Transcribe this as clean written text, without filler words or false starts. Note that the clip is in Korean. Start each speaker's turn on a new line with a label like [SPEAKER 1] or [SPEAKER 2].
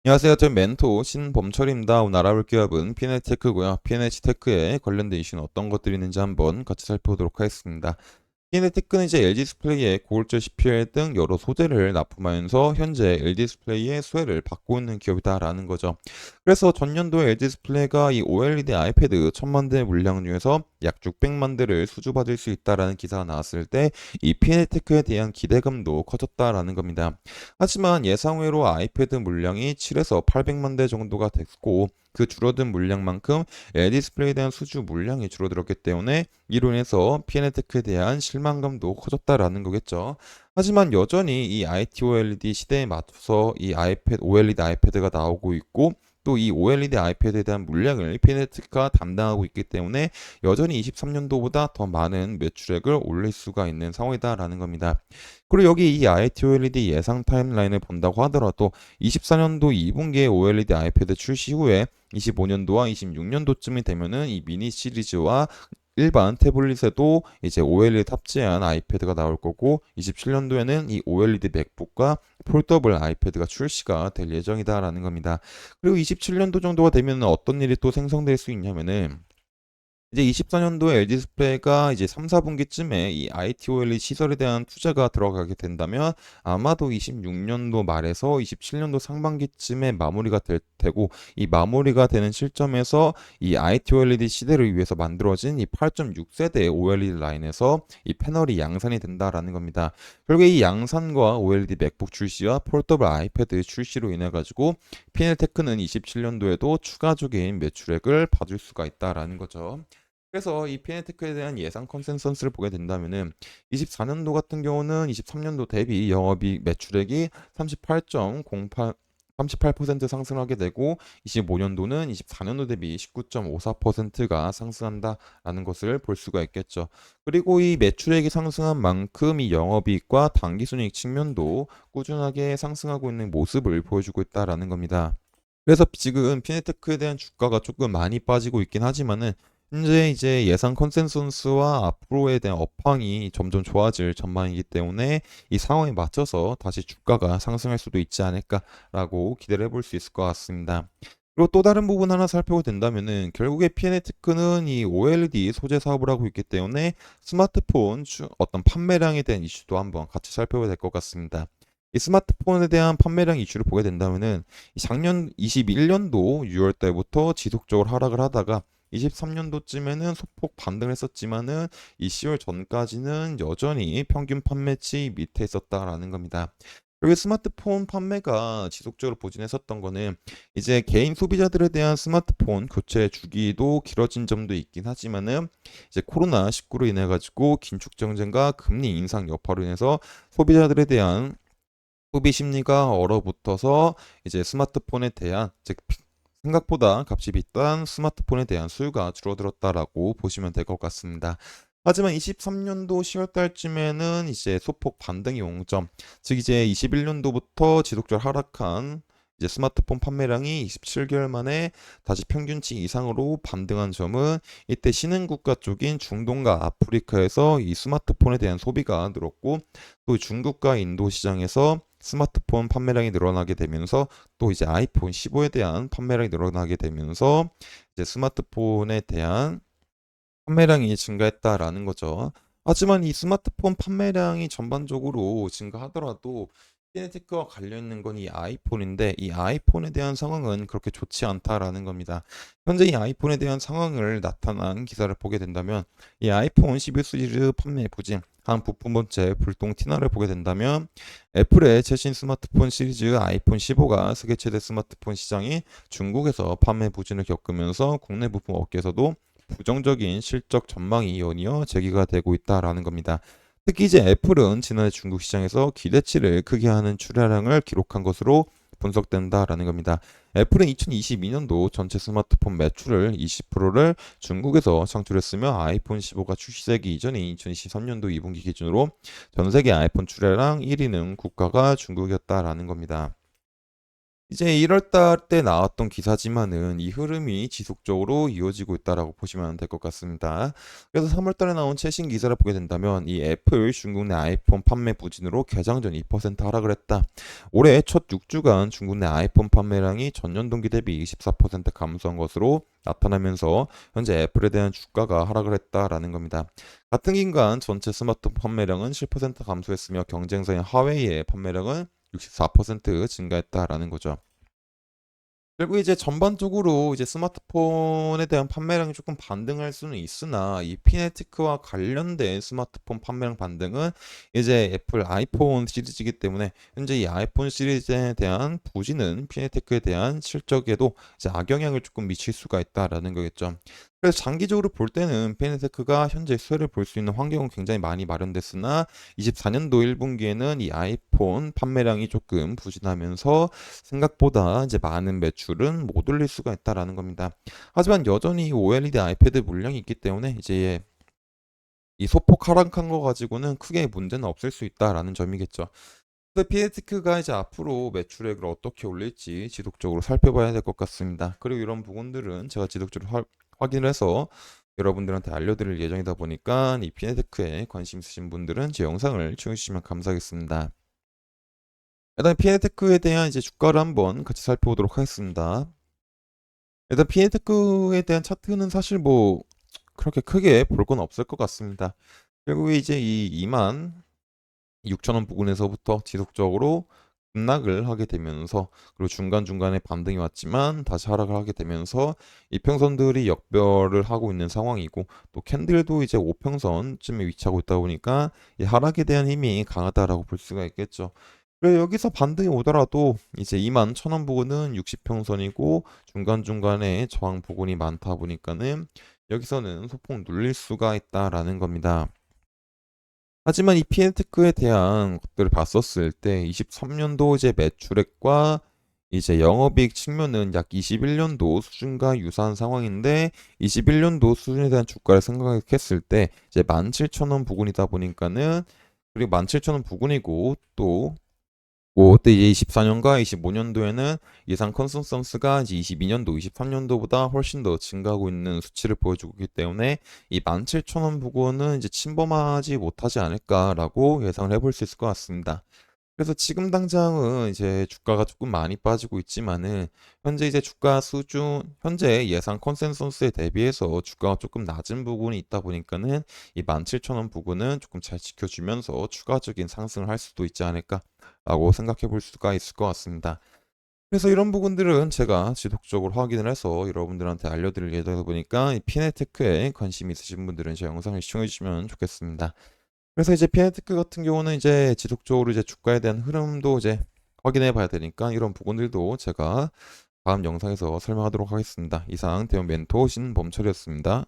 [SPEAKER 1] 안녕하세요. 저는 멘토 신범철입니다. 오늘 알아볼 기업은 PNL테크고요. PNL테크에 관련된 이슈는 어떤 것들이 있는지 한번 같이 살펴보도록 하겠습니다. PNL테크는 이제 LG디스플레이에 고울절 CPL 등 여러 소재를 납품하면서 현재 LG디스플레이의 수혜를 받고 있는 기업이다라는 거죠. 그래서 전년도에 LG디스플레이가 이 OLED 아이패드 1000만 대 물량 중에서 약 600만 대를 수주받을 수 있다라는 기사가 나왔을 때 이 PNL테크에 대한 기대감도 커졌다라는 겁니다. 하지만 예상외로 아이패드 물량이 7에서 800만 대 정도가 됐고 그 줄어든 물량만큼 LED 디스플레이에 대한 수주 물량이 줄어들었기 때문에 이로 인해서 P&L테크에 대한 실망감도 커졌다라는 거겠죠. 하지만 여전히 이 IT OLED 시대에 맞춰서 이 아이패드 OLED 아이패드가 나오고 있고 또 이 OLED 아이패드에 대한 물량을 P&L테크가 담당하고 있기 때문에 여전히 23년도보다 더 많은 매출액을 올릴 수가 있는 상황이다라는 겁니다. 그리고 여기 이 IT OLED 예상 타임라인을 본다고 하더라도 24년도 2분기에 OLED 아이패드 출시 후에 25년도와 26년도쯤이 되면은 이 미니 시리즈와 일반 태블릿에도 이제 OLED 탑재한 아이패드가 나올 거고 27년도에는 이 OLED 맥북과 폴더블 아이패드가 출시가 될 예정이다라는 겁니다. 그리고 27년도 정도가 되면 어떤 일이 또 생성될 수 있냐면은 이제 24년도에 LG디스플레이가 이제 3, 4분기쯤에 이 IT OLED 시설에 대한 투자가 들어가게 된다면 아마도 26년도 말에서 27년도 상반기쯤에 마무리가 될 테고 이 마무리가 되는 시점에서 이 IT OLED 시대를 위해서 만들어진 이 8.6세대 OLED 라인에서 이 패널이 양산이 된다라는 겁니다. 결국에 이 양산과 OLED 맥북 출시와 폴더블 아이패드 출시로 인해 가지고 PNL테크는 27년도에도 추가적인 매출액을 받을 수가 있다라는 거죠. 그래서 이 피네테크에 대한 예상 컨센서스를 보게 된다면은 24년도 같은 경우는 23년도 대비 영업이익 매출액이 38% 상승하게 되고 25년도는 24년도 대비 19.54%가 상승한다라는 것을 볼 수가 있겠죠. 그리고 이 매출액이 상승한 만큼 이 영업이익과 당기순이익 측면도 꾸준하게 상승하고 있는 모습을 보여주고 있다라는 겁니다. 그래서 지금 피네테크에 대한 주가가 조금 많이 빠지고 있긴 하지만은 현재 이제 예상 컨센서스와 앞으로에 대한 업황이 점점 좋아질 전망이기 때문에 이 상황에 맞춰서 다시 주가가 상승할 수도 있지 않을까라고 기대를 해볼 수 있을 것 같습니다. 그리고 또 다른 부분 하나 살펴보게 된다면은 결국에 피네테크는 이 OLED 소재 사업을 하고 있기 때문에 스마트폰 어떤 판매량에 대한 이슈도 한번 같이 살펴봐야 될 것 같습니다. 이 스마트폰에 대한 판매량 이슈를 보게 된다면은 작년 21년도 6월 달부터 지속적으로 하락을 하다가 23년도쯤에는 소폭 반등을 했었지만은 이 10월 전까지는 여전히 평균 판매치 밑에 있었다라는 겁니다. 그리고 스마트폰 판매가 지속적으로 부진했었던 거는 이제 개인 소비자들에 대한 스마트폰 교체 주기도 길어진 점도 있긴 하지만은 이제 코로나19로 인해 가지고 긴축 정책과 금리 인상 여파로 인해서 소비자들에 대한 소비 심리가 얼어붙어서 이제 스마트폰에 대한 즉 생각보다 값이 비싼 스마트폰에 대한 수요가 줄어들었다라고 보시면 될 것 같습니다. 하지만 23년도 10월 달쯤에는 이제 소폭 반등이 온 점, 즉 이제 21년도부터 지속적으로 하락한 이제 스마트폰 판매량이 27개월 만에 다시 평균치 이상으로 반등한 점은 이때 신흥국가 쪽인 중동과 아프리카에서 이 스마트폰에 대한 소비가 늘었고 또 중국과 인도 시장에서 스마트폰 판매량이 늘어나게 되면서 또 이제 아이폰 15에 대한 판매량이 늘어나게 되면서 이제 스마트폰에 대한 판매량이 증가했다라는 거죠. 하지만 이 스마트폰 판매량이 전반적으로 증가하더라도 피네테크와 관련 있는 건 이 아이폰인데 이 아이폰에 대한 상황은 그렇게 좋지 않다라는 겁니다. 현재 이 아이폰에 대한 상황을 나타난 기사를 보게 된다면 이 아이폰 11 시리즈 판매 부진 한 부품 번째 불똥 튀나를 보게 된다면 애플의 최신 스마트폰 시리즈 아이폰 15가 세계 최대 스마트폰 시장이 중국에서 판매 부진을 겪으면서 국내 부품 업계에서도 부정적인 실적 전망이 연이어 제기가 되고 있다라는 겁니다. 특히 이제 애플은 지난해 중국 시장에서 기대치를 크게 하는 출하량을 기록한 것으로 분석된다라는 겁니다. 애플은 2022년도 전체 스마트폰 매출을 20%를 중국에서 창출했으며 아이폰 15가 출시되기 이전인 2023년도 2분기 기준으로 전 세계 아이폰 출하량 1위는 국가가 중국이었다라는 겁니다. 이제 1월 달 때 나왔던 기사지만은 이 흐름이 지속적으로 이어지고 있다라고 보시면 될 것 같습니다. 그래서 3월 달에 나온 최신 기사를 보게 된다면 이 애플 중국 내 아이폰 판매 부진으로 개장전 2% 하락을 했다. 올해 첫 6주간 중국 내 아이폰 판매량이 전년 동기 대비 24% 감소한 것으로 나타나면서 현재 애플에 대한 주가가 하락을 했다라는 겁니다. 같은 기간 전체 스마트폰 판매량은 7% 감소했으며 경쟁사인 화웨이의 판매량은 64% 증가했다라는 거죠. 그리고 이제 전반적으로 이제 스마트폰에 대한 판매량이 조금 반등할 수는 있으나 이 피네티크와 관련된 스마트폰 판매량 반등은 이제 애플 아이폰 시리즈이기 때문에 현재 이 아이폰 시리즈에 대한 부진은 피네티크에 대한 실적에도 이제 악영향을 조금 미칠 수가 있다라는 거겠죠. 그래서 장기적으로 볼 때는 피네테크가 현재 수혜를 볼 수 있는 환경은 굉장히 많이 마련됐으나 24년도 1분기에는 이 아이폰 판매량이 조금 부진하면서 생각보다 이제 많은 매출은 못 올릴 수가 있다라는 겁니다. 하지만 여전히 OLED 아이패드 물량이 있기 때문에 이제 이 소폭 하락한 거 가지고는 크게 문제는 없을 수 있다라는 점이겠죠. 근데 피에티크가 이제 앞으로 매출액을 어떻게 올릴지 지속적으로 살펴봐야 될 것 같습니다. 그리고 이런 부분들은 제가 지속적으로 확인을 해서 여러분들한테 알려드릴 예정이다 보니까 이 피에티크에 관심 있으신 분들은 제 영상을 시청해주시면 감사하겠습니다. 일단 피에테크에 대한 이제 주가를 한번 같이 살펴보도록 하겠습니다. 일단 피에테크에 대한 차트는 사실 뭐 그렇게 크게 볼 건 없을 것 같습니다. 결국에 이제 이 2만 6천 원 부근에서부터 지속적으로 급락을 하게 되면서 그리고 중간중간에 반등이 왔지만 다시 하락을 하게 되면서 이평선들이 역별을 하고 있는 상황이고 또 캔들도 이제 5평선쯤에 위치하고 있다 보니까 이 하락에 대한 힘이 강하다라고 볼 수가 있겠죠. 그래 여기서 반등이 오더라도 이제 2만 1,000원 부근은 60평선이고 중간중간에 저항 부근이 많다 보니까는 여기서는 소폭 눌릴 수가 있다라는 겁니다. 하지만 이 피엔테크에 대한 것들을 봤었을 때 23년도 이제 매출액과 이제 영업이익 측면은 약 21년도 수준과 유사한 상황인데 21년도 수준에 대한 주가를 생각했을 때 이제 17,000원 부근이다 보니까는 그리고 17,000원 부근이고 또 그때 이제 24년과 25년도에는 예상 컨센서스가 이제 22년도, 23년도보다 훨씬 더 증가하고 있는 수치를 보여주고 있기 때문에 이 17,000원 부근은 이제 침범하지 못하지 않을까라고 예상을 해볼 수 있을 것 같습니다. 그래서 지금 당장은 이제 주가가 조금 많이 빠지고 있지만은 현재 이제 주가 수준 현재 예상 컨센서스에 대비해서 주가가 조금 낮은 부분이 있다 보니까는 이 17,000원 부근은 조금 잘 지켜주면서 추가적인 상승을 할 수도 있지 않을까라고 생각해 볼 수가 있을 것 같습니다. 그래서 이런 부분들은 제가 지속적으로 확인을 해서 여러분들한테 알려드릴 예정이다 보니까 이 피네테크에 관심 있으신 분들은 제 영상을 시청해 주시면 좋겠습니다. 그래서 이제 피네테크 같은 경우는 이제 지속적으로 이제 주가에 대한 흐름도 이제 확인해 봐야 되니까 이런 부분들도 제가 다음 영상에서 설명하도록 하겠습니다. 이상 대형 멘토 신범철이었습니다.